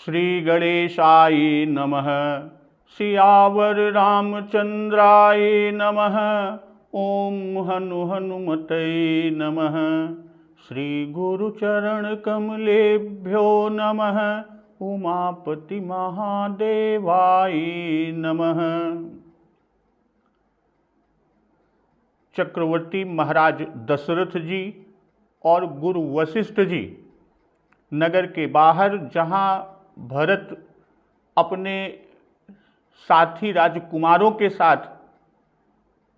श्री गणेशाय नमः। सियावर रामचंद्राय नमः। ओम हनुमते नमः। श्री गुरुचरण कमलेभ्यो नमः। उमापति महादेवाय नमः। चक्रवर्ती महाराज दशरथ जी और गुरु वशिष्ठ जी नगर के बाहर, जहाँ भरत अपने साथी राजकुमारों के साथ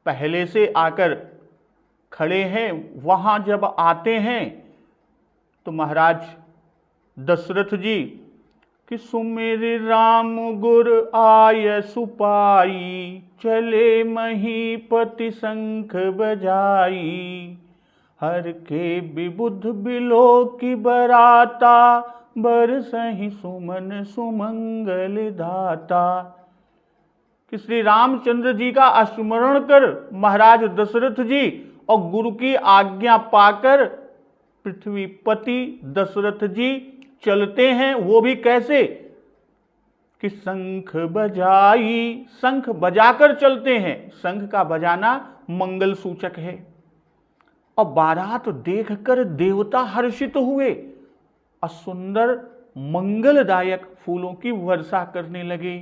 पहले से आकर खड़े हैं, वहाँ जब आते हैं तो महाराज दशरथ जी कि सुमिर राम गुर आय सुपाई, चले महीपति शंख बजाई, हर के विबुध बिलो की बराता, बरसहि सुमन सुमंगल दाता। कि श्री रामचंद्र जी का स्मरण कर महाराज दशरथ जी और गुरु की आज्ञा पाकर पृथ्वीपति दशरथ जी चलते हैं। वो भी कैसे कि शंख बजाई, शंख बजाकर चलते हैं। शंख का बजाना मंगल सूचक है। और बारात देखकर देवता हर्षित हुए और सुंदर मंगलदायक फूलों की वर्षा करने लगे।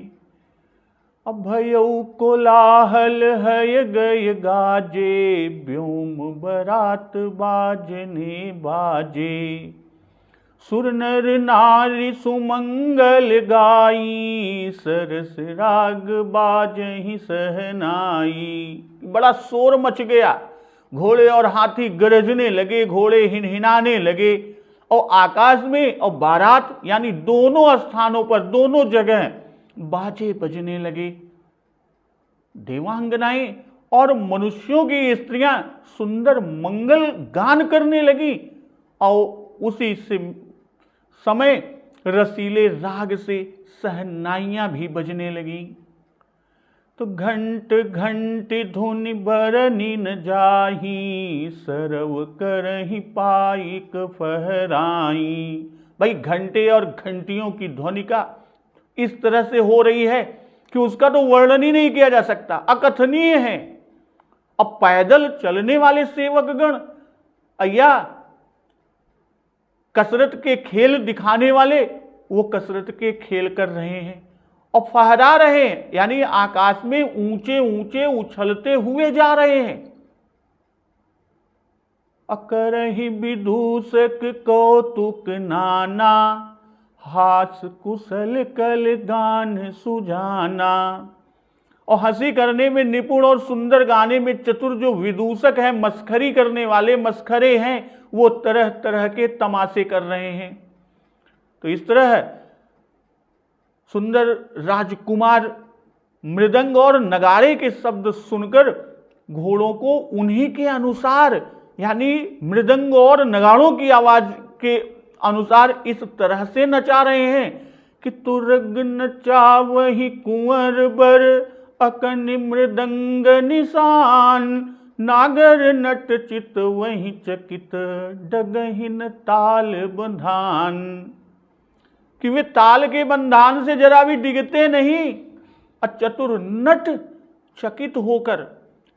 अब भयउ कोलाहल है गय गाजे, व्योम बरात बाजने बाजे, सुर नर नारी सुमंगल गाई, सरस राग बाजहि सहनाई। बड़ा शोर मच गया, घोड़े और हाथी गरजने लगे, घोड़े हिनहिनाने लगे और आकाश में और बारात यानी दोनों स्थानों पर, दोनों जगह बाजे बजने लगे। देवांगनाएं और मनुष्यों की स्त्रियां सुंदर मंगल गान करने लगी और उसी से समय रसीले राग से सहनाइयां भी बजने लगी। तो घंट घंट धुनि बरनी न जाही, सरव करहि पाइक फहराई। भाई घंटे और घंटियों की ध्वनि का इस तरह से हो रही है कि उसका तो वर्णन ही नहीं किया जा सकता, अकथनीय है। अब पैदल चलने वाले सेवकगण या कसरत के खेल दिखाने वाले, वो कसरत के खेल कर रहे हैं और फहरा रहे हैं, यानी आकाश में ऊंचे ऊंचे उछलते हुए जा रहे हैं। अकरहि विदूषक कौतुक नाना, हास कुशल कल गान सुजाना। और हंसी करने में निपुण और सुंदर गाने में चतुर जो विदूषक हैं, मस्खरी करने वाले मस्खरे हैं, वो तरह तरह के तमाशे कर रहे हैं। तो इस तरह सुंदर राजकुमार मृदंग और नगाड़े के शब्द सुनकर घोड़ों को उन्हीं के अनुसार, यानी मृदंग और नगाड़ों की आवाज के अनुसार इस तरह से नचा रहे हैं कि तुरग नचावहि कुंवर बर, अकनि मृदंग निशान, नागर नट चित वही चकित, डगहिन ताल बंधान। कि वे ताल के बंधान से जरा भी डिगते नहीं और चतुर नट चकित होकर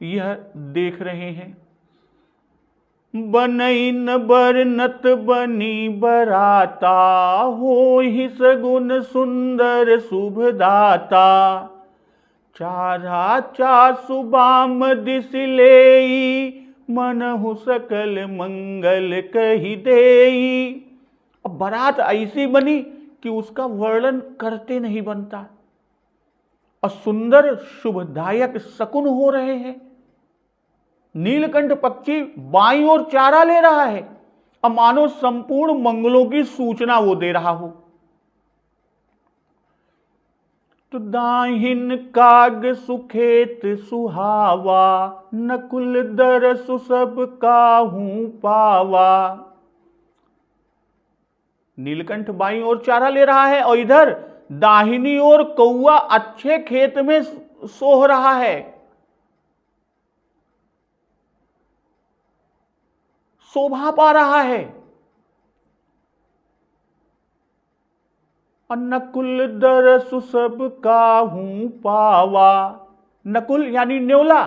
यह देख रहे हैं। बनईन बरनत बनी बराता, हो ही सगुन सुंदर शुभदाता, चारा चासु बाम दिस लेई, मनहु सकल मंगल कही देई। अब बारात ऐसी बनी कि उसका वर्णन करते नहीं बनता और सुंदर शुभदायक शकुन हो रहे हैं। नीलकंठ पक्षी बाईं ओर चारा ले रहा है और मानो संपूर्ण मंगलों की सूचना वो दे रहा हो। तो दाहिन काग सुखेत सुहावा, नकुल दरसु सब काहू पावा। नीलकंठ बाईं ओर चारा ले रहा है और इधर दाहिनी ओर कौआ अच्छे खेत में सोह रहा है, शोभा पा रहा है। और नकुल दरसु सब काहू पावा। नकुल यानी न्योला,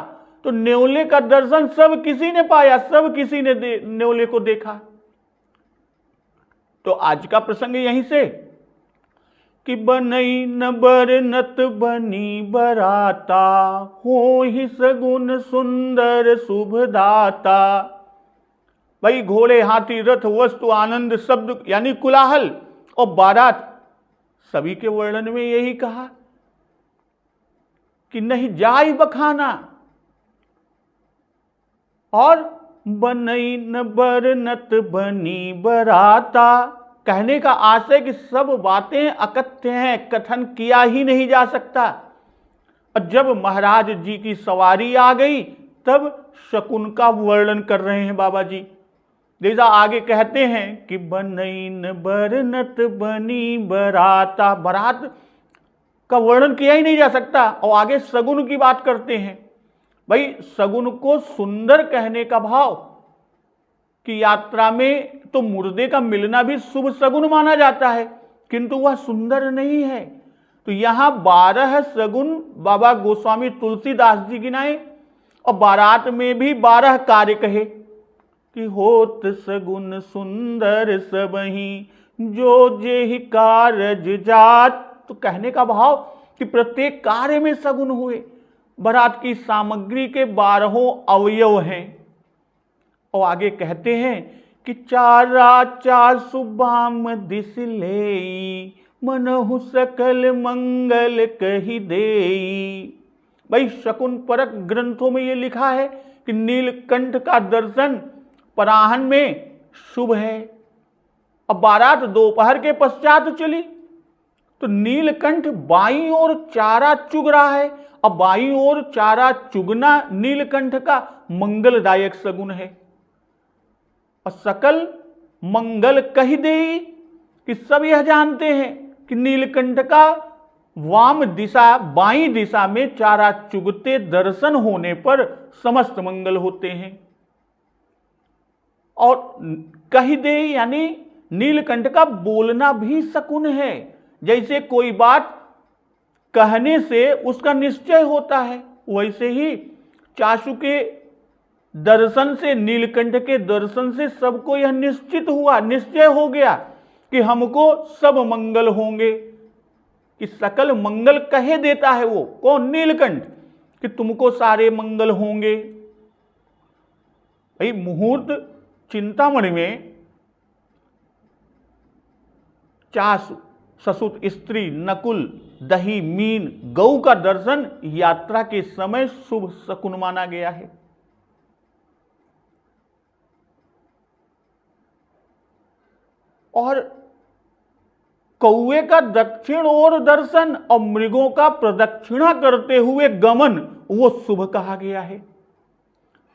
तो न्योले का दर्शन सब किसी ने पाया, सब किसी ने न्योले को देखा। तो आज का प्रसंग यहीं से कि बनई न बरनत बनी बराता, हो ही सगुन सुंदर शुभदाता। भाई घोड़े हाथी रथ वस्तु आनंद शब्द यानी कुलाहल और बारात, सभी के वर्णन में यही कहा कि नहीं जाई बखाना। और बनई न बरनत बनी बराता, कहने का आशय कि सब बातें अकथ्य हैं, कथन किया ही नहीं जा सकता। और जब महाराज जी की सवारी आ गई तब शकुन का वर्णन कर रहे हैं बाबा जी। जैसा आगे कहते हैं कि बनई न बरनत बनी बराता, बरात का वर्णन किया ही नहीं जा सकता। और आगे सगुन की बात करते हैं। भाई सगुन को सुंदर कहने का भाव कि यात्रा में तो मुर्दे का मिलना भी शुभ सगुन माना जाता है, किंतु वह सुंदर नहीं है। तो यहां 12 सगुन बाबा गोस्वामी तुलसीदास जी गिनाए और बारात में भी 12 कार्य कहे कि होत सगुन सुंदर सबही जो जेहि कारज जात। तो कहने का भाव कि प्रत्येक कार्य में सगुन हुए। बारात की सामग्री के 12 अवयव हैं। और आगे कहते हैं कि चारा चासु बाम दिस लेई, मनहु सकल मंगल कही देई। भाई शकुन परक ग्रंथों में यह लिखा है कि नीलकंठ का दर्शन पराहन में शुभ है। अब बारात दोपहर के पश्चात चली तो नीलकंठ बाईं ओर चारा चुग रहा है। अब बाईं ओर चारा चुगना नीलकंठ का मंगलदायक सगुन है। और सकल मंगल कही देई कि सब यह जानते हैं कि नीलकंठ का वाम दिशा बाईं दिशा में चारा चुगते दर्शन होने पर समस्त मंगल होते हैं। और कही देई यानी नीलकंठ का बोलना भी शकुन है। जैसे कोई बात कहने से उसका निश्चय होता है, वैसे ही चाशु के दर्शन से, नीलकंठ के दर्शन से सबको यह निश्चित हुआ, निश्चय हो गया कि हमको सब मंगल होंगे। कि सकल मंगल कहे देता है वो कौन? नीलकंठ, कि तुमको सारे मंगल होंगे। भाई मुहूर्त चिंतामणि में चासु ससुत स्त्री नकुल दही मीन गौ का दर्शन यात्रा के समय शुभ शकुन माना गया है। और कौवे का दक्षिण ओर दर्शन और मृगों का प्रदक्षिणा करते हुए गमन वो शुभ कहा गया है।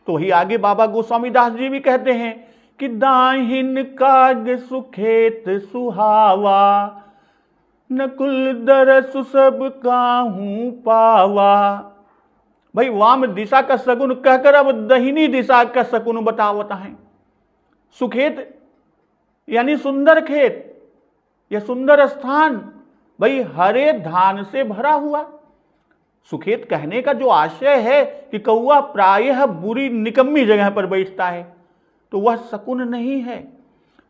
तो वही आगे बाबा गोस्वामी दास जी भी कहते हैं कि दाहिन काग सुखेत सुहावा, नकुल दरसु सब काहू पावा। भाई वाम दिशा का सगुन कहकर अब दहिनी दिशा का सगुन बतावता है। सुखेत यानी सुंदर खेत या सुंदर स्थान, भाई हरे धान से भरा हुआ। सुखेत कहने का जो आशय है कि कौवा प्रायः बुरी निकम्मी जगह पर बैठता है, तो वह शकुन नहीं है।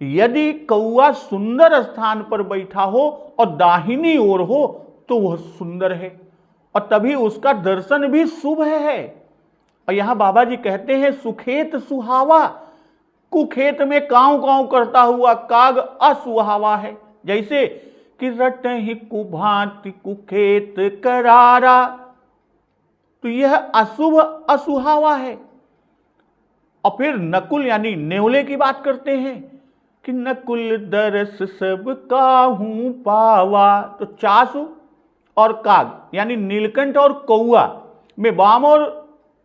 यदि कौवा सुंदर स्थान पर बैठा हो और दाहिनी ओर हो तो वह सुंदर है और तभी उसका दर्शन भी शुभ है। और यहां बाबा जी कहते हैं सुखेत सुहावा, कुखेत में कांव कांव करता हुआ काग असुहावा है। जैसे कि रटहि कुभांति कुखेत करारा, तो यह अशुभ असुहावा है। और फिर नकुल यानी नेवले की बात करते हैं कि नकुल दरस सब काहू पावा। तो चासु और काग यानी नीलकंठ और कौआ में वाम और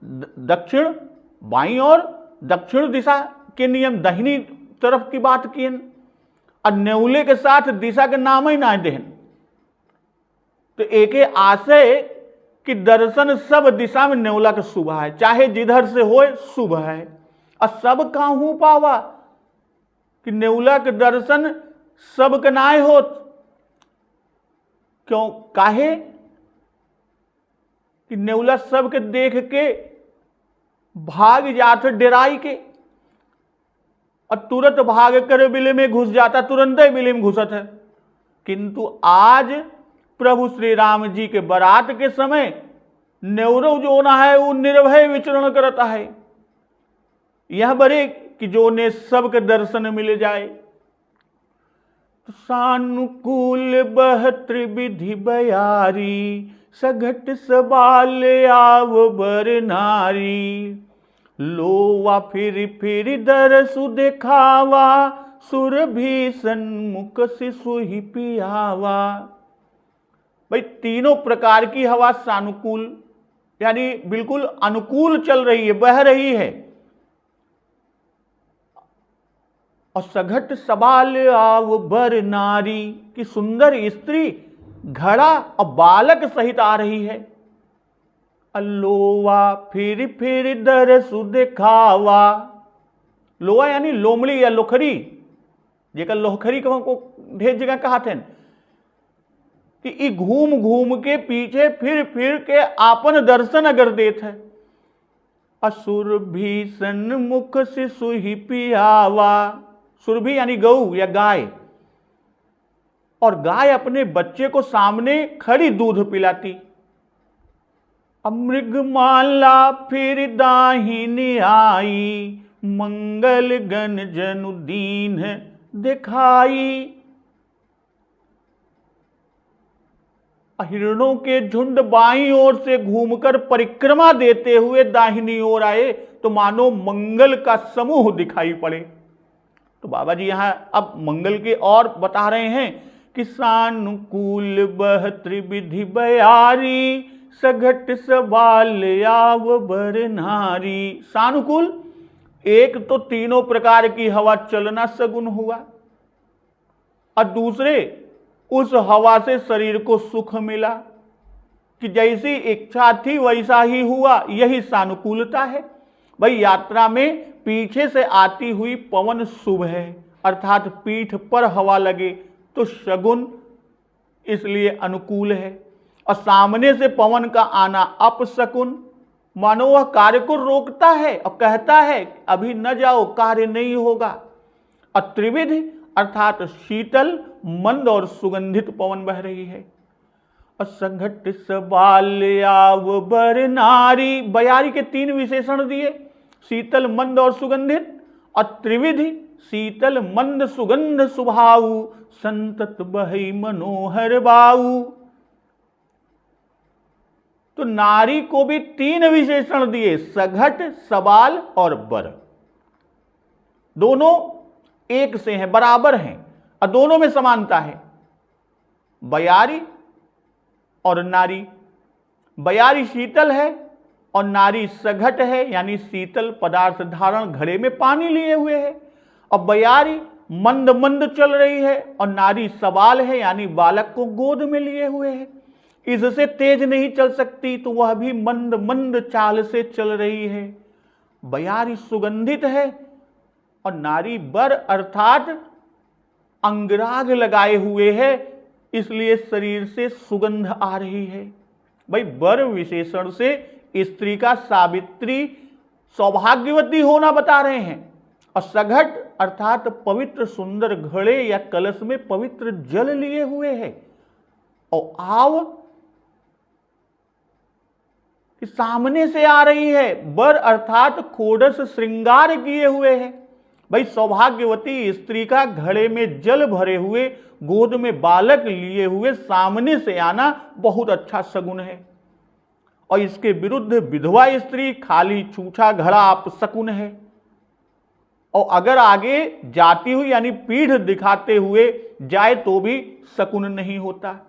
दक्षिण, बाईं और दक्षिण दिशा के नियम, दाहिनी तरफ की बात की। और नेवले के साथ दिशा के नाम ही ना देहन। तो एक आशय कि दर्शन सब दिशा में नेवला का शुभ है, चाहे जिधर से हो शुभ है। और सब काहू पावा कि नेवला के दर्शन सब के नाय होत। क्यों काहे कि नेवला सबके देख के भाग जात डेराई के और तुरंत भाग कर बिले में घुस जाता, तुरंत ही बिले में घुसत है। किंतु आज प्रभु श्री राम जी के बारात के समय नेवरो जो ना है वो निर्भय विचरण करता है। यह बरे कि जो ने सबके दर्शन मिल जाए। तो सानुकूल बह त्रिविधि बयारी, सघट सबाल आव बर नारी। लोवा फिर दरसु देखावा, सुर भी सन्मुख शिशु ही पियावा। भाई तीनों प्रकार की हवा सानुकूल यानी बिल्कुल अनुकूल चल रही है, बह रही है। और सघट सबाल आव बर नारी की सुंदर स्त्री घड़ा और बालक सहित आ रही है। लोवा फिर दरसु देखावा। लोवा यानी लोमड़ी या लोखरी, जेकर लोखरी को ढेर जगह कहा थे कि घूम घूम के पीछे फिर के आपन दर्शन अगर देत है। असुर भी सन्मुख शिशु ही पियावा। सुरभि यानी गऊ या गाय, और गाय अपने बच्चे को सामने खड़ी दूध पिलाती। मृगमाला फिर दाहिनी आई, मंगल गण जनु दीन दिखाई। हिरणों के झुंड बाईं ओर से घूमकर परिक्रमा देते हुए दाहिनी ओर आए तो मानो मंगल का समूह दिखाई पड़े। तो बाबा जी यहां अब मंगल के और बता रहे हैं कि सानुकूल बह त्रिविधि बयारी, सघट सबाल आव बर नारी। सानुकूल एक तो तीनों प्रकार की हवा चलना सगुन हुआ, और दूसरे उस हवा से शरीर को सुख मिला कि जैसी इच्छा थी वैसा ही हुआ। यही सानुकूलता है। भाई यात्रा में पीछे से आती हुई पवन शुभ है, अर्थात पीठ पर हवा लगे तो शगुन, इसलिए अनुकूल है। और सामने से पवन का आना अपशकुन, मानो वह कार्य को रोकता है और कहता है अभी न जाओ, कार्य नहीं होगा। और त्रिविधि अर्थात शीतल, मंद और सुगंधित पवन बह रही है। और सघट सबाल आव बर नारी, बयारी के तीन विशेषण दिए, शीतल, मंद और सुगंधित। और त्रिविधि शीतल, मंद, सुगंध सुभाऊ, संतत बहई मनोहर बाऊ। तो नारी को भी तीन विशेषण दिए, सघट, सबाल और बर। दोनों एक से हैं, बराबर हैं, और दोनों में समानता है। बयारी और नारी, बयारी शीतल है और नारी सघट है, यानी शीतल पदार्थ धारण, घड़े में पानी लिए हुए है। और बयारी मंद मंद चल रही है और नारी सबाल है, यानी बालक को गोद में लिए हुए है। इससे तेज नहीं चल सकती तो वह भी मंद मंद चाल से चल रही है। बयारी सुगंधित है और नारी बर अर्थात अंगराग लगाए हुए है, इसलिए शरीर से सुगंध आ रही है। भाई बर विशेषण से स्त्री का सावित्री, सौभाग्यवती होना बता रहे हैं। और सघट अर्थात पवित्र सुंदर घड़े या कलश में पवित्र जल लिए हुए है। और आव सामने से आ रही है। बर अर्थात खोडस श्रृंगार किए हुए है। भाई सौभाग्यवती स्त्री का घड़े में जल भरे हुए, गोद में बालक लिए हुए सामने से आना बहुत अच्छा सगुन है। और इसके विरुद्ध विधवा स्त्री, खाली छूछा घड़ा अपशकुन है। और अगर आगे जाती हुई यानी पीठ दिखाते हुए जाए तो भी शकुन नहीं होता।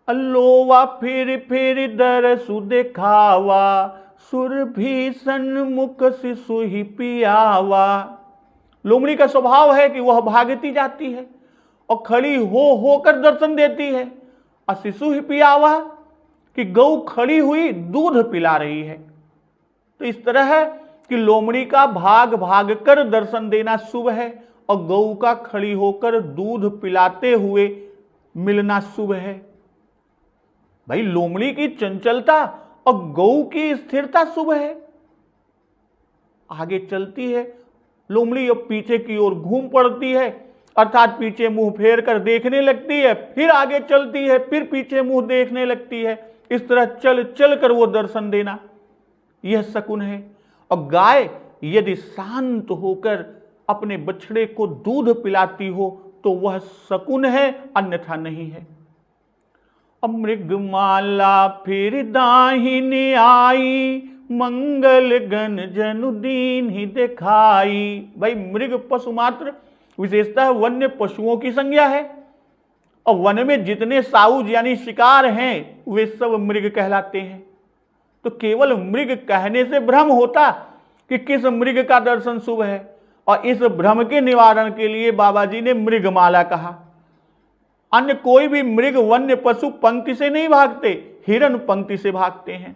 लोवा फिर दरसु देखावा, सुर भी सन्मुख शिशु ही पियावा। लोमड़ी का स्वभाव है कि वह भागती जाती है और खड़ी होकर दर्शन देती है। और शिशु ही पियावा कि गौ खड़ी हुई दूध पिला रही है। तो इस तरह है कि लोमड़ी का भाग भाग कर दर्शन देना शुभ है और गौ का खड़ी होकर दूध पिलाते हुए मिलना शुभ है। भाई लोमड़ी की चंचलता और गौ की स्थिरता शुभ है। आगे चलती है लोमड़ी, अब पीछे की ओर घूम पड़ती है, अर्थात पीछे मुंह फेर कर देखने लगती है, फिर आगे चलती है, फिर पीछे मुंह देखने लगती है। इस तरह चल चल कर वो दर्शन देना, यह शकुन है। और गाय यदि शांत होकर अपने बछड़े को दूध पिलाती हो तो वह शकुन है, अन्यथा नहीं है। मृगमाला फिर दाहिनी आई, मंगल गण जनु दीन ही दिखाई। भाई मृग पशु मात्र विशेषतः वन्य पशुओं की संज्ञा है, और वन में जितने साउज यानी शिकार हैं वे सब मृग कहलाते हैं। तो केवल मृग कहने से भ्रम होता कि किस मृग का दर्शन शुभ है, और इस भ्रम के निवारण के लिए बाबा जी ने मृगमाला कहा। अन्य कोई भी मृग वन्य पशु पंक्ति से नहीं भागते, हिरण पंक्ति से भागते हैं,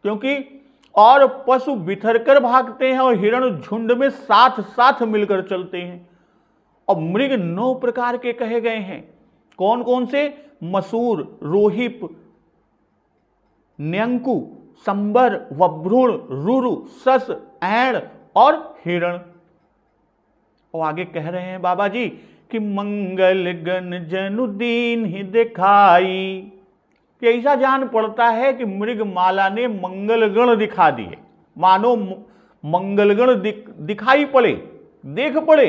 क्योंकि और पशु बिथर कर भागते हैं और हिरण झुंड में साथ साथ मिलकर चलते हैं। और मृग 9 प्रकार के कहे गए हैं। कौन कौन से? मसूर, रोहिप, न्यंकु, संबर, वभ्रूण, रुरु, सस, ऐण और हिरण। और आगे कह रहे हैं बाबा जी कि मंगल गण जनु दीन ही दिखाई, कि ऐसा जान पड़ता है कि मृगमाला ने मंगल गण दिखा दिए, मानो मंगल गण दिखाई पड़े, देख पड़े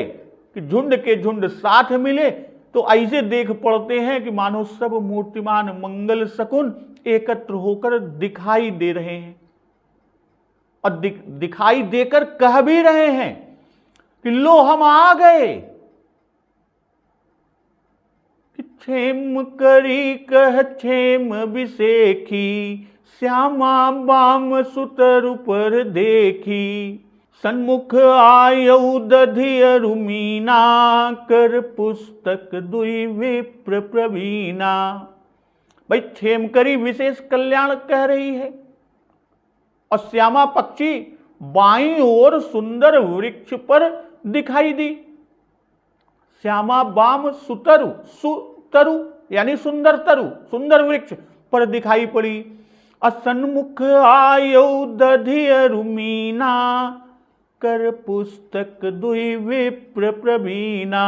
कि झुंड के झुंड साथ मिले, तो ऐसे देख पड़ते हैं कि मानो सब मूर्तिमान मंगल शकुन एकत्र होकर दिखाई दे रहे हैं, और दिखाई देकर कह भी रहे हैं कि लो हम आ गए। क्षेम करी कह क्षेम विसेखी, श्यामा बाम सुतरु पर देखी। सन्मुख आयऊ दधियरु मीना, कर पुस्तक दुई विप्र प्रवीणा। भाई क्षेम करी विशेष कल्याण कह रही है, और श्यामा पक्षी बाईं ओर सुंदर वृक्ष पर दिखाई दी। श्यामा बाम सुतरु, सुतरु यानी सुंदर तरु, सुंदर वृक्ष पर दिखाई पड़ी। असन्मुख आयऊ दधियरु मीना, कर पुस्तक दुई विप्र प्रवीणा।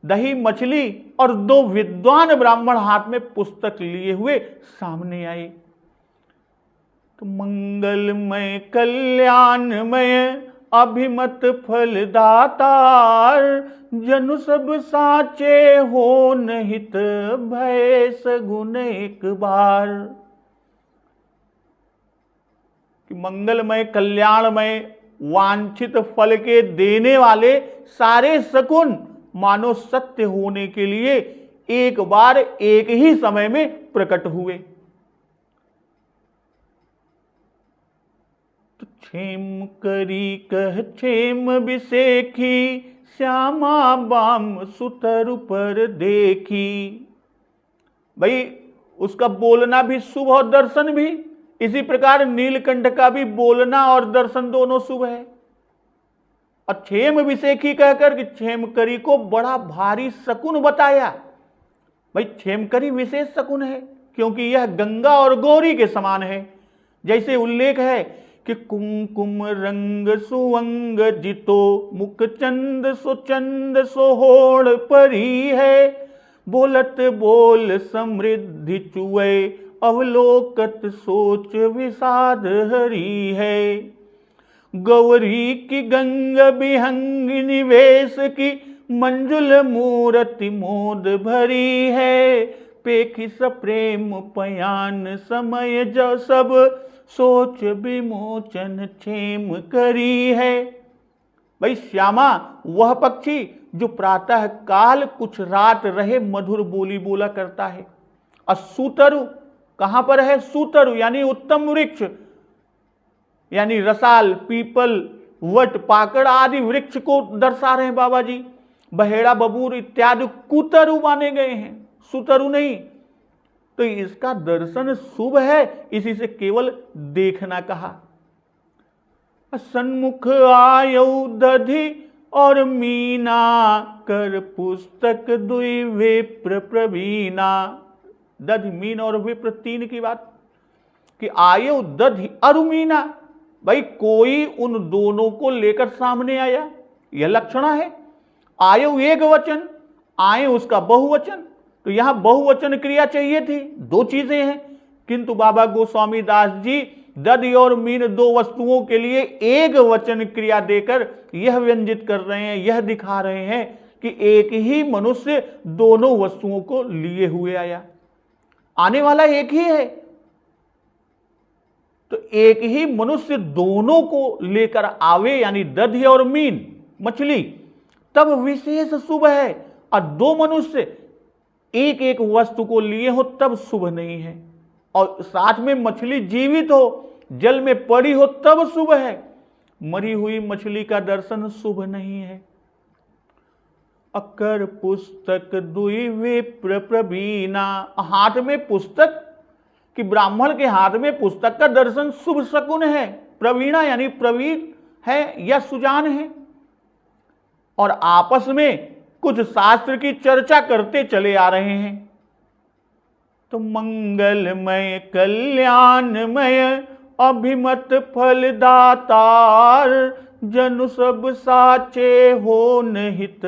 दही मछली और 2 विद्वान ब्राह्मण हाथ में पुस्तक लिए हुए सामने आए। तो मंगलमय कल्याणमय अभिमत फलदातार, जनु सब साचे हो निहित भय सगुन एक बार। कि मंगलमय कल्याणमय वांछित फल के देने वाले सारे शकुन मानो सत्य होने के लिए एक बार एक ही समय में प्रकट हुए। तो क्षेम करी कह क्षेम विसेखी, श्यामा बाम सुतरु पर देखी। भाई उसका बोलना भी शुभ और दर्शन भी, इसी प्रकार नीलकंठ का भी बोलना और दर्शन दोनों शुभ है। और क्षेम विसेखी कहकर कि क्षेमकरी को बड़ा भारी शकुन बताया। भाई क्षेमकरी विशेष शकुन है, क्योंकि यह गंगा और गौरी के समान है। जैसे उल्लेख है कि कुमकुम रंग सुअंग जितो, मुख चंद सो चंद सोहोड़ परी है। बोलत बोल समृद्धि चुए, अवलोकत सोच विषाद हरी है। गौरी की गंग विहंग निवेश की, मंजुल मूर्ति मोद भरी है। पेखि सप्रेम पयान समय जो सब, सोच विमोचन क्षेम करी है। भाई श्यामा वह पक्षी जो प्रातः काल कुछ रात रहे मधुर बोली बोला करता है। और सूतरु कहां पर है? सूतरु यानी उत्तम वृक्ष, यानी रसाल, पीपल, वट, पाकड़ आदि वृक्ष को दर्शा रहे हैं बाबा जी। बहेड़ा, बबूर इत्यादि कुतरु माने गए हैं, सुतरु नहीं। तो इसका दर्शन शुभ है, इसी से केवल देखना कहा। सन्मुख आयऊ दधि और मीना, कर पुस्तक दुई विप्र प्रवीणा। दधि मीन और विप्र तीन की बात कि आये दधि अरुमीना। भाई कोई उन दोनों को लेकर सामने आया, यह लक्षणा है। आयु एक वचन, आए उसका बहुवचन, तो यहां बहुवचन क्रिया चाहिए थी, दो चीजें हैं। किंतु बाबा गोस्वामी दास जी दधि और मीन दो वस्तुओं के लिए एक वचन क्रिया देकर यह व्यंजित कर रहे हैं, यह दिखा रहे हैं कि एक ही मनुष्य दोनों वस्तुओं को लिए हुए आया, आने वाला एक ही है। तो एक ही मनुष्य दोनों को लेकर आवे, यानी दधि और मीन मछली, तब विशेष शुभ है। और दो मनुष्य एक एक वस्तु को लिए हो तब शुभ नहीं है। और साथ में मछली जीवित हो, जल में पड़ी हो तब शुभ है। मरी हुई मछली का दर्शन शुभ नहीं है। अकर पुस्तक दुई विप्र प्रवीणा, हाथ में पुस्तक कि ब्राह्मण के हाथ में पुस्तक का दर्शन शुभ शकुन है। प्रवीणा यानी प्रवीण है या सुजान है। और आपस में कुछ शास्त्र की चर्चा करते चले आ रहे हैं। तो मंगलमय कल्याणमय अभिमत फलदातार, जनु सब साचे हो निहित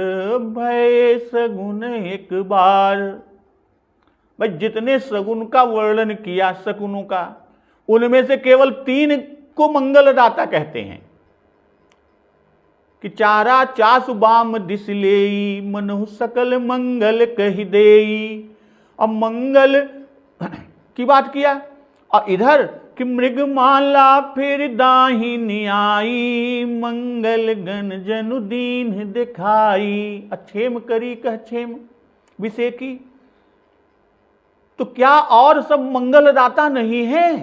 भय सगुन एक बार। भाई जितने सगुन का वर्णन किया शकुनों का, उनमें से केवल तीन को मंगलदाता कहते हैं कि चारा चासु बाम दिस लेई, मनहु सकल मंगल कहि देई। अब मंगल की बात किया, और इधर कि मृगमाला फिर दाहिनी आई, मंगल गण जनु दीन दिखाई। अच्छेम करी कह छेम विषय की। तो क्या और सब मंगलदाता नहीं है?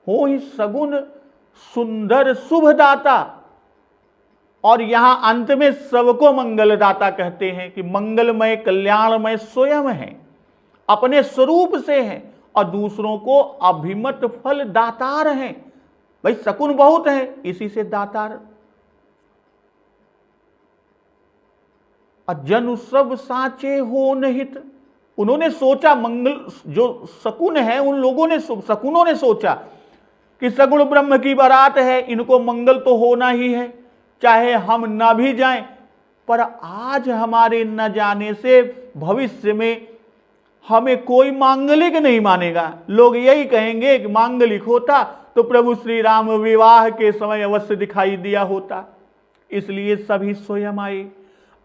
हो ही सगुन सुंदर शुभदाता। और यहां अंत में सबको मंगलदाता कहते हैं कि मंगलमय कल्याणमय स्वयं है, अपने स्वरूप से है, और दूसरों को अभिमत फल दातार हैं। भाई शकुन बहुत है, इसी से दातार। जनु सब साचे हो निहित, उन्होंने सोचा, मंगल जो शकुन है उन लोगों ने, शकुनों ने सोचा कि सगुण ब्रह्म की बारात है, इनको मंगल तो होना ही है, चाहे हम ना भी जाएं। पर आज हमारे न जाने से भविष्य में हमें कोई मांगलिक नहीं मानेगा। लोग यही कहेंगे कि मांगलिक होता तो प्रभु श्री राम विवाह के समय अवश्य दिखाई दिया होता। इसलिए सभी स्वयं आए।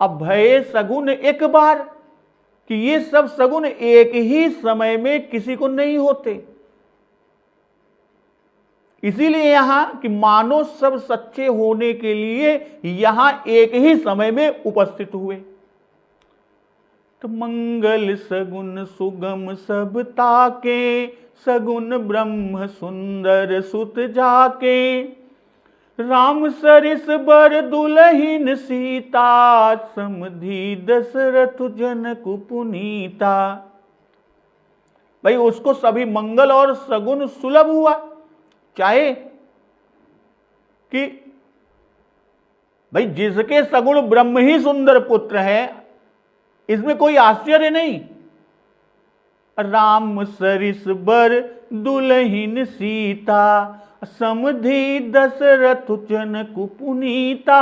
अब भय सगुन एक बार, कि ये सब सगुन एक ही समय में किसी को नहीं होते। इसीलिए यहां कि मानो सब सच्चे होने के लिए यहां एक ही समय में उपस्थित हुए। तो मंगल सगुन सुगम सब ताके, सगुन ब्रह्म सुंदर सुत जाके। राम सरिस बर दुलहिन सीता, समधि दशरथ जनक पुनीता। भाई उसको सभी मंगल और सगुन सुलभ हुआ, चाहे कि भाई जिसके सगुण ब्रह्म ही सुंदर पुत्र है, इसमें कोई आश्चर्य नहीं। राम सरिस बर दुलहिन सीता, समधि दशरथ जनक पुनीता।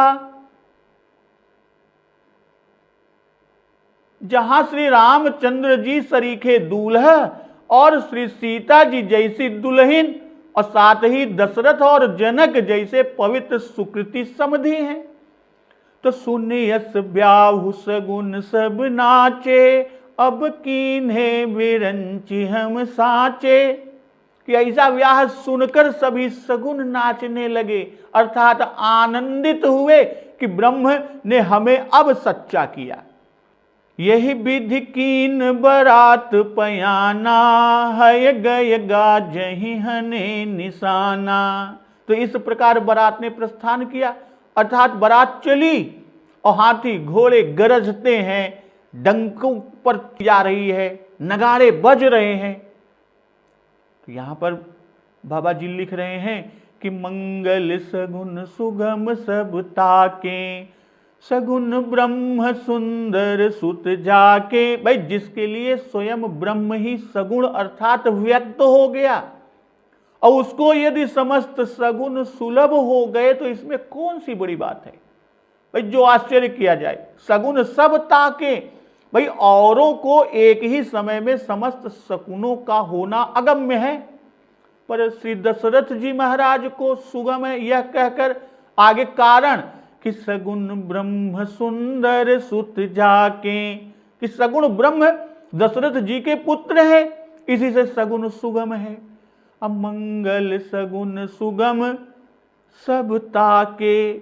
जहां श्री रामचंद्र जी सरीखे दूल्हा और श्री सीता जी जैसी दुल्हन, और साथ ही दशरथ और जनक जैसे पवित्र सुकृति समधि हैं। तो सुनियस ब्याहु सगुन सब नाचे, अब कीन्हे विरंचि हम साचे। कि ऐसा ब्याह सुनकर सभी सगुन नाचने लगे, अर्थात आनंदित हुए कि ब्रह्म ने हमें अब सच्चा किया। यही विधि कीन बरात पयाना, है गय गाजहि हने निशाना। तो इस प्रकार बरात ने प्रस्थान किया, अर्थात बरात चली और हाथी घोड़े गरजते हैं, डंकों पर जा रही है, नगाड़े बज रहे हैं। तो यहां पर बाबा जी लिख रहे हैं कि मंगल सगुन सुगम सब ताके, सगुन ब्रह्म सुंदर सुत जाके, भाई जिसके लिए स्वयं ब्रह्म ही सगुण अर्थात व्यक्त हो गया, और उसको यदि समस्त सगुण सुलभ हो गए तो इसमें कौन सी बड़ी बात है भाई जो आश्चर्य किया जाए। सगुन सब ताके, भाई औरों को एक ही समय में समस्त सगुनों का होना अगम्य है, पर श्री दशरथ जी महाराज को सुगम है, यह कहकर आगे कारण कि सगुन ब्रह्म सुंदर सुत जाके, कि सगुण ब्रह्म दशरथ जी के पुत्र है, इसी से सगुन सुगम है। अमंगल सगुन सुगम सब ताके,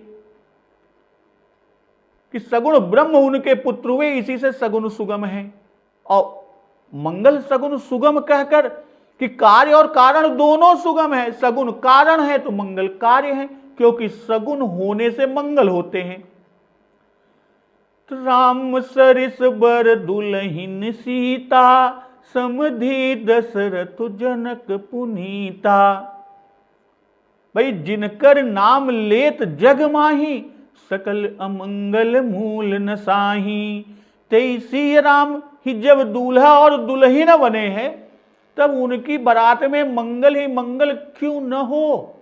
कि सगुण ब्रह्म उनके पुत्र हुए, इसी से सगुन सुगम है। और मंगल सगुन सुगम कहकर कि कार्य और कारण दोनों सुगम है। सगुण कारण है तो मंगल कार्य है, क्योंकि सगुण होने से मंगल होते हैं। राम सरिस बर दुलहिन सीता, समधि दशरथ जनक पुनीता। भाई जिनकर नाम लेत जग माही, सकल अमंगल मूल न साही। तेईसी राम ही जब दूल्हा और दुल्हन बने हैं, तब उनकी बारात में मंगल ही मंगल क्यों न हो।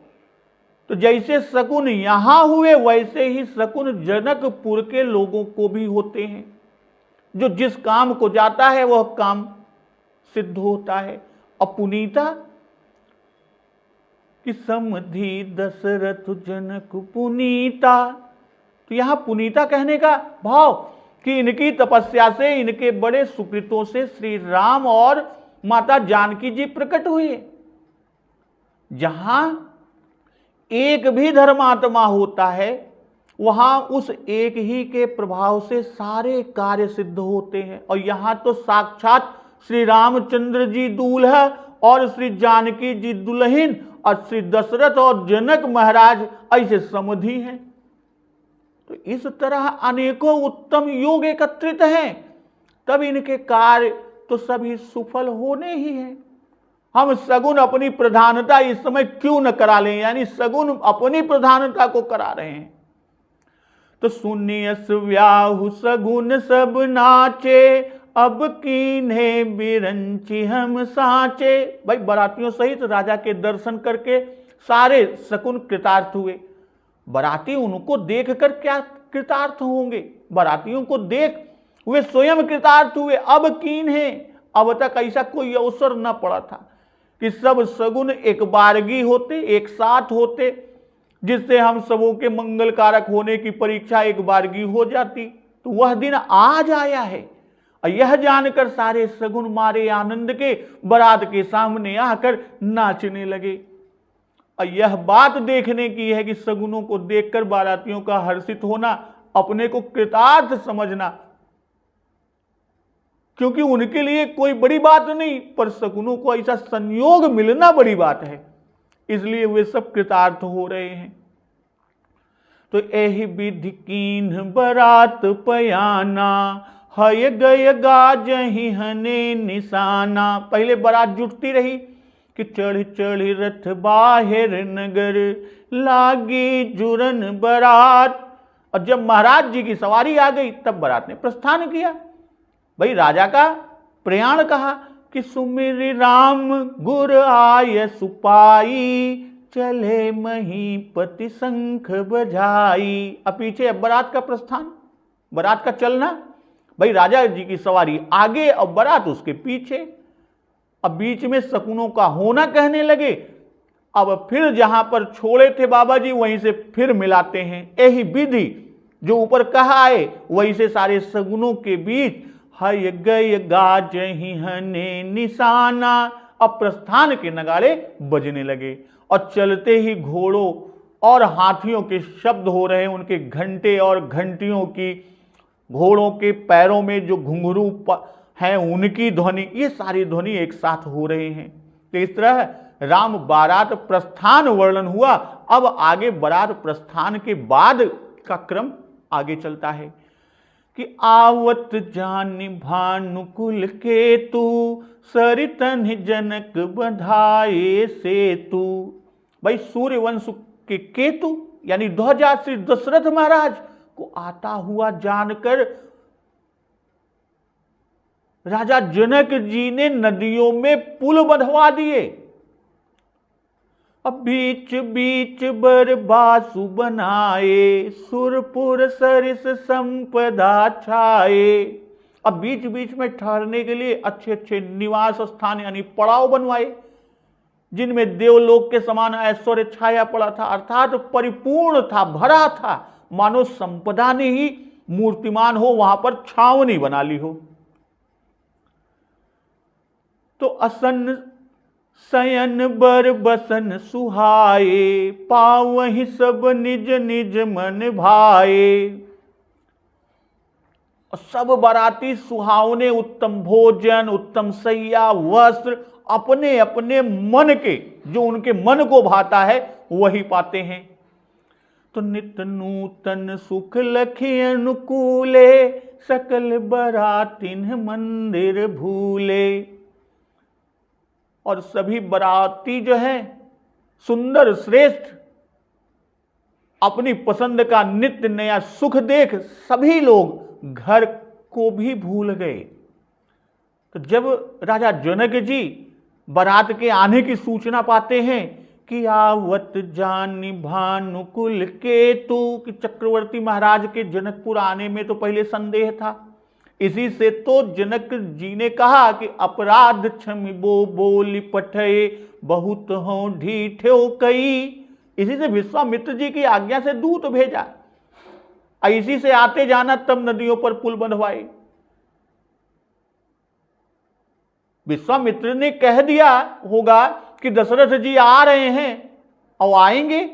तो जैसे शकुन यहां हुए, वैसे ही शकुन जनकपुर के लोगों को भी होते हैं। जो जिस काम को जाता है वह काम सिद्ध होता है। अपुनीता कि समधि दशरथ जनक पुनीता, तो यहां पुनीता कहने का भाव कि इनकी तपस्या से, इनके बड़े सुकृतों से श्री राम और माता जानकी जी प्रकट हुए। जहां एक भी धर्मात्मा होता है, वहां उस एक ही के प्रभाव से सारे कार्य सिद्ध होते हैं। और यहां तो साक्षात श्री रामचंद्र जी दूल्हा और श्री जानकी जी दुल्हन, और श्री दशरथ और जनक महाराज ऐसे समधि हैं। तो इस तरह अनेकों उत्तम योग एकत्रित हैं, तब इनके कार्य तो सभी सुफल होने ही हैं। हम सगुन अपनी प्रधानता इस समय क्यों न करा लें, यानी सगुन अपनी प्रधानता को करा रहे हैं। तो सुनियस व्याहु सगुन सब नाचे, अब कीन्हे बिरंची हम साचे। भाई बारातियों सहित राजा के दर्शन करके सारे शकुन कृतार्थ हुए। बाराती उनको देखकर क्या कृतार्थ होंगे, बारातियों को देख वे स्वयं कृतार्थ हुए। अब कीन्हे, अब तक ऐसा कोई अवसर न पड़ा था कि सब सगुन एक बारगी होते, एक साथ होते, जिससे हम सबों के मंगल कारक होने की परीक्षा एक बारगी हो जाती। तो वह दिन आज आया है, और यह जानकर सारे सगुन मारे आनंद के बारात के सामने आकर नाचने लगे। और यह बात देखने की है कि सगुनों को देखकर बारातियों का हर्षित होना, अपने को कृतार्थ समझना, क्योंकि उनके लिए कोई बड़ी बात नहीं, पर सगुनों को ऐसा संयोग मिलना बड़ी बात है, इसलिए वे सब कृतार्थ हो रहे हैं। तो एहि विधि कीन्ह बारात पयाना, हय गय गाजहि हने निशाना। पहले बारात जुटती रही कि चढ़ चढ़ रथ बाहिर नगर, लागी जुरन बारात। और जब महाराज जी की सवारी आ गई, तब बारात ने प्रस्थान किया। भाई राजा का प्रयाण कहा कि सुमिर राम गुर आय सुपाई, चले महीपति शंख बजाई। अब पीछे अब बारात का प्रस्थान, बारात का चलना। भाई राजा जी की सवारी आगे और बारात उसके पीछे। अब बीच में शकुनों का होना कहने लगे। अब फिर जहां पर छोड़े थे बाबा जी, वहीं से फिर मिलाते हैं। यही विधि जो ऊपर कहा है, वहीं से सारे सगुनों के बीच हय गय गाजहि हने निशाना। अब प्रस्थान के नगाड़े बजने लगे, और चलते ही घोड़ों और हाथियों के शब्द हो रहे हैं, उनके घंटे और घंटियों की, घोड़ों के पैरों में जो घुंघरू हैं उनकी ध्वनि, ये सारी ध्वनि एक साथ हो रहे हैं। तो इस तरह राम बारात प्रस्थान वर्णन हुआ। अब आगे बारात प्रस्थान के बाद का क्रम आगे चलता है कि आवत जानि भानुकुल केतु, सरितन जनक बधाए सेतु। भाई सूर्यवंश के केतु यानी ध्वजा श्री दशरथ महाराज को आता हुआ जानकर राजा जनक जी ने नदियों में पुल बंधवा दिए। अब बीच बीच बरबासु बनाए, सुरपुर सरिस संपदा छाए। अब बीच बीच में ठहरने के लिए अच्छे अच्छे निवास स्थान यानी पड़ाव बनवाए, जिनमें देवलोक के समान ऐश्वर्य छाया पड़ा था, अर्थात परिपूर्ण था, भरा था, मानो संपदा ने ही मूर्तिमान हो वहां पर छावनी बना ली हो। तो असन शयन बर बसन सुहाए, पावहि सब निज निज मन भाए। सब बाराती सुहावने उत्तम भोजन, उत्तम सैया, वस्त्र अपने अपने मन के, जो उनके मन को भाता है वही पाते हैं। तो नित नूतन सुख लखी अनुकूले, सकल बरातिन मंदिर भूले। और सभी बराती जो है सुंदर श्रेष्ठ अपनी पसंद का नित्य नया सुख देख सभी लोग घर को भी भूल गए। तो जब राजा जनक जी बारात के आने की सूचना पाते हैं कि आवत जानी भानुकुल केतु, कि चक्रवर्ती महाराज के जनकपुर आने में तो पहले संदेह था। इसी से तो जनक जी ने कहा कि अपराध क्षमिबो बोली पठे, बहुत हो ढीठे कई। इसी से विश्वामित्र जी की आज्ञा से दूत भेजा, इसी से आते जाना तब नदियों पर पुल बंधवाए। विश्वामित्र ने कह दिया होगा कि दशरथ जी आ रहे हैं और आएंगे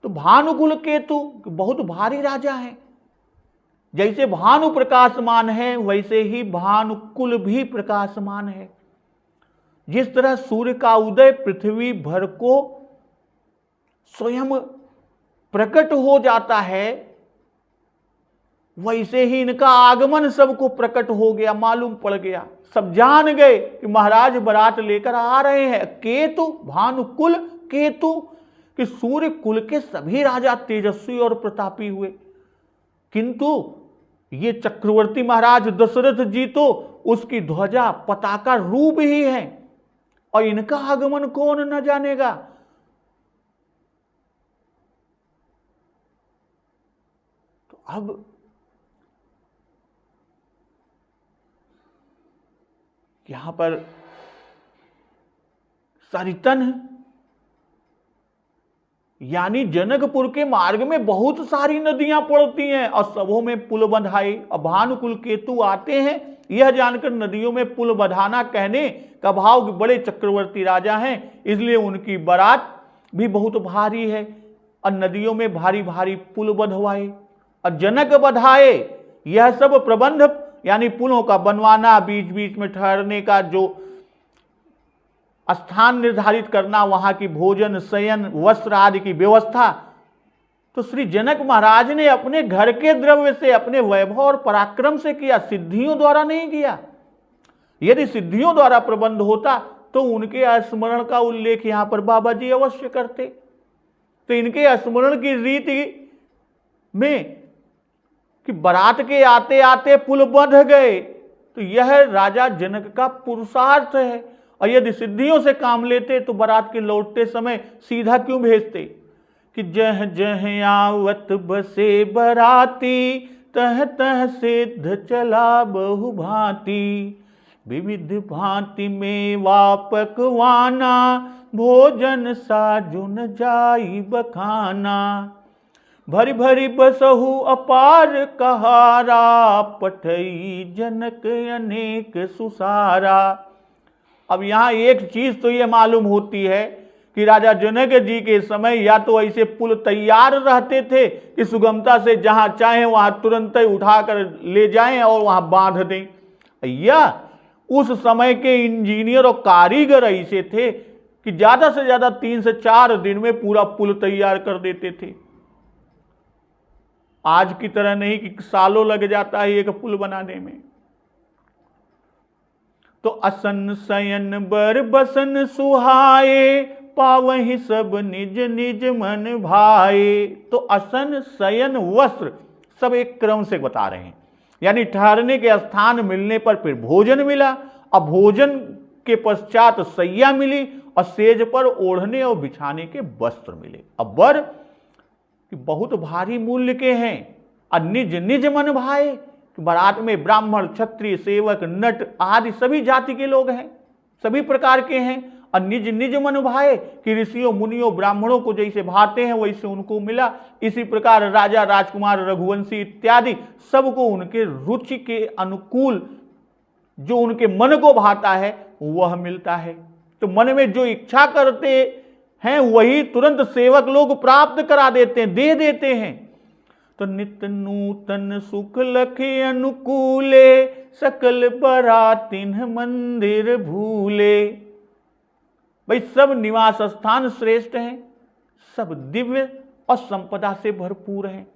तो भानुकुल केतु बहुत भारी राजा हैं, जैसे भानु प्रकाशमान है वैसे ही भानुकुल भी प्रकाशमान है। जिस तरह सूर्य का उदय पृथ्वी भर को स्वयं प्रकट हो जाता है, वैसे ही इनका आगमन सबको प्रकट हो गया, मालूम पड़ गया। सब जान गए कि महाराज बारात लेकर आ रहे हैं। केतु, भानुकुल केतु, कि सूर्य कुल के सभी राजा तेजस्वी और प्रतापी हुए, किंतु ये चक्रवर्ती महाराज दशरथ जी तो उसकी ध्वजा पताका रूप ही है, और इनका आगमन कौन न जानेगा। तो अब यहां पर सरितन यानी जनकपुर के मार्ग में बहुत सारी नदियां पड़ती हैं और सबों में पुल बंधाए। और भानुकुल केतु आते हैं, यह जानकर नदियों में पुल बंधाना कहने का भाव बड़े चक्रवर्ती राजा हैं, इसलिए उनकी बारात भी बहुत भारी है और नदियों में भारी भारी पुल बंधवाए और जनक बधाए। यह सब प्रबंध यानी पुलों का बनवाना, बीच बीच में ठहरने का जो स्थान निर्धारित करना, वहां की भोजन शयन वस्त्र आदि की व्यवस्था, तो श्री जनक महाराज ने अपने घर के द्रव्य से, अपने वैभव और पराक्रम से किया, सिद्धियों द्वारा नहीं किया। यदि सिद्धियों द्वारा प्रबंध होता तो उनके स्मरण का उल्लेख यहां पर बाबा जी अवश्य करते। तो इनके स्मरण की रीति में कि बारात के आते आते पुल बंध गए, तो यह राजा जनक का पुरुषार्थ है। और यदि सिद्धियों से काम लेते तो बारात के लौटते समय सीधा क्यों भेजते कि जह जह आवत बसे बराती, तह तह सिद्ध चला बहु भांति। विविध भांति में पकवाना, भोजन साजुन जाई बखाना। भरी भरी बसहु अपार कहारा, पठई जनक अनेक सुसारा। अब यहां एक चीज तो यह मालूम होती है कि राजा जनक जी के समय या तो ऐसे पुल तैयार रहते थे कि सुगमता से जहां चाहे वहां तुरंत ही उठाकर ले जाएं और वहां बांध दें, या उस समय के इंजीनियर और कारीगर ऐसे थे कि ज्यादा से ज्यादा 3 से 4 दिन में पूरा पुल तैयार कर देते थे। आज की तरह नहीं कि सालों लग जाता है एक पुल बनाने में। तो असन शयन बर बसन सुहाए, पावहि सब निज निज मन भाए। तो असन शयन वस्त्र सब एक क्रम से बता रहे हैं। यानी ठहरने के स्थान मिलने पर फिर भोजन मिला, अब भोजन के पश्चात सैया मिली और सेज पर ओढ़ने और बिछाने के वस्त्र मिले। अब वर बहुत भारी मूल्य के हैं और निज निज मन भाए। बारात में ब्राह्मण, क्षत्रिय, सेवक, नट आदि सभी जाति के लोग हैं, सभी प्रकार के हैं और निज निज मन भाए कि ऋषियों मुनियों ब्राह्मणों को जैसे भाते हैं वैसे उनको मिला। इसी प्रकार राजा, राजकुमार, रघुवंशी इत्यादि सबको उनके रुचि के अनुकूल जो उनके मन को भाता है वह मिलता है। तो मन में जो इच्छा करते हैं वही तुरंत सेवक लोग प्राप्त करा देते हैं, दे देते हैं। तो नित्य नूतन सुख लखे अनुकूले, सकल बरातिन मंदिर भूले। भाई सब निवास स्थान श्रेष्ठ हैं, सब दिव्य और संपदा से भरपूर हैं,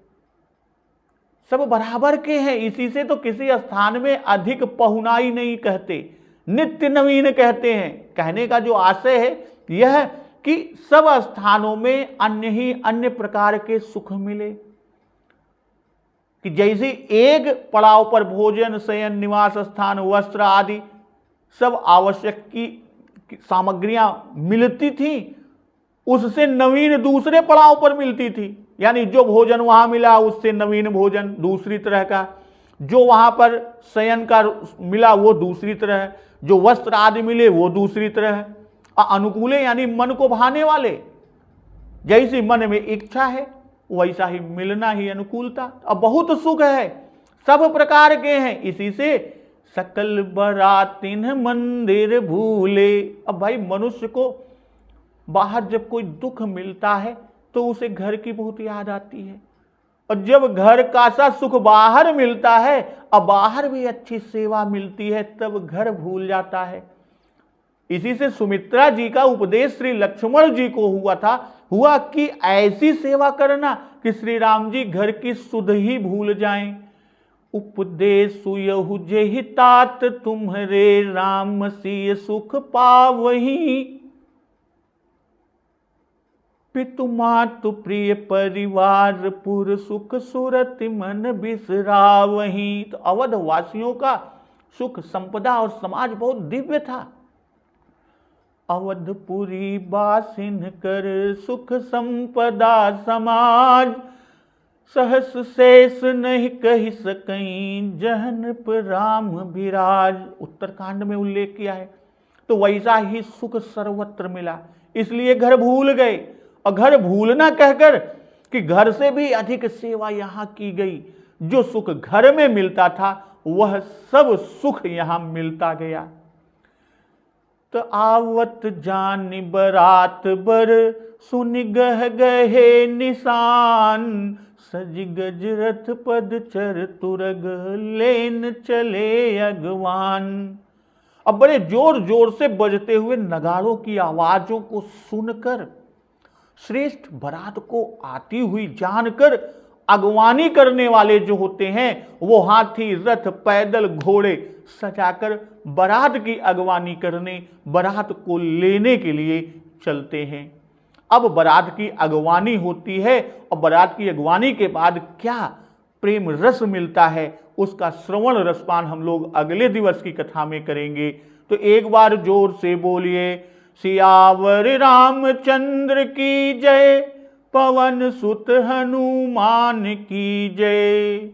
सब बराबर के हैं। इसी से तो किसी स्थान में अधिक पहुनाई नहीं कहते, नित्य नवीन कहते हैं। कहने का जो आशय है यह कि सब स्थानों में अन्य ही अन्य प्रकार के सुख मिले, कि जैसे एक पड़ाव पर भोजन, शयन, निवास स्थान, वस्त्र आदि सब आवश्यक की सामग्रियां मिलती थी, उससे नवीन दूसरे पड़ाव पर मिलती थी। यानी जो भोजन वहां मिला उससे नवीन भोजन दूसरी तरह का, जो वहां पर शयन का मिला वो दूसरी तरह, जो वस्त्र आदि मिले वो दूसरी तरह। अनुकूले यानी मन को भाने वाले, जैसी मन में इच्छा है वैसा ही मिलना ही अनुकूलता। अब बहुत सुख है, सब प्रकार के हैं। इसी से सकल बरातिन मंदिर भूले। अब भाई मनुष्य को बाहर जब कोई दुख मिलता है तो उसे घर की बहुत याद आती है, और जब घर का सा सुख बाहर मिलता है और बाहर भी अच्छी सेवा मिलती है तब घर भूल जाता है। इसी से सुमित्रा जी का उपदेश श्री लक्ष्मण जी को हुआ कि ऐसी सेवा करना कि श्री राम जी घर की सुध ही भूल जाएं। उपदेश सुयहु जेहि तात, तुम्हारे राम सिय सुख पावही। पितु मातु प्रिय परिवार, पुर सुख सुरति मन बिसरावही। तो अवध वासियों का सुख, संपदा और समाज बहुत दिव्य था। अवधपुरी बासिन कर सुख संपदा समाज, सहस शेष नहीं कही सकई जहन पर राम विराज। उत्तरकांड में उल्लेख किया है। तो वैसा ही सुख सर्वत्र मिला, इसलिए घर भूल गए। और घर भूलना कहकर कि घर से भी अधिक सेवा यहाँ की गई। जो सुख घर में मिलता था वह सब सुख यहाँ मिलता गया। तो आवत जानि बरात बर, सुन गह गहे निशान। सज गज रथ पद चर तुरग, लेन चले अगवान। अब बड़े जोर जोर से बजते हुए नगाड़ों की आवाजों को सुनकर, श्रेष्ठ बारात को आती हुई जानकर अगवानी करने वाले जो होते हैं वो हाथी, रथ, पैदल, घोड़े सजाकर बारात की अगवानी करने, बारात को लेने के लिए चलते हैं। अब बारात की अगवानी होती है और बारात की अगवानी के बाद क्या प्रेम रस मिलता है उसका श्रवण रसपान हम लोग अगले दिवस की कथा में करेंगे। तो एक बार जोर से बोलिए, सियावर रामचंद्र की जय, पवन सुत हनुमान की जय।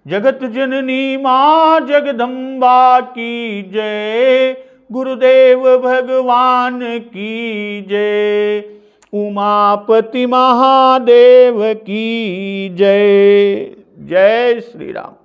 जगत जननी मां जगदम्बा की जय, गुरुदेव भगवान की जय। उमापति महादेव की जय। जय श्री राम।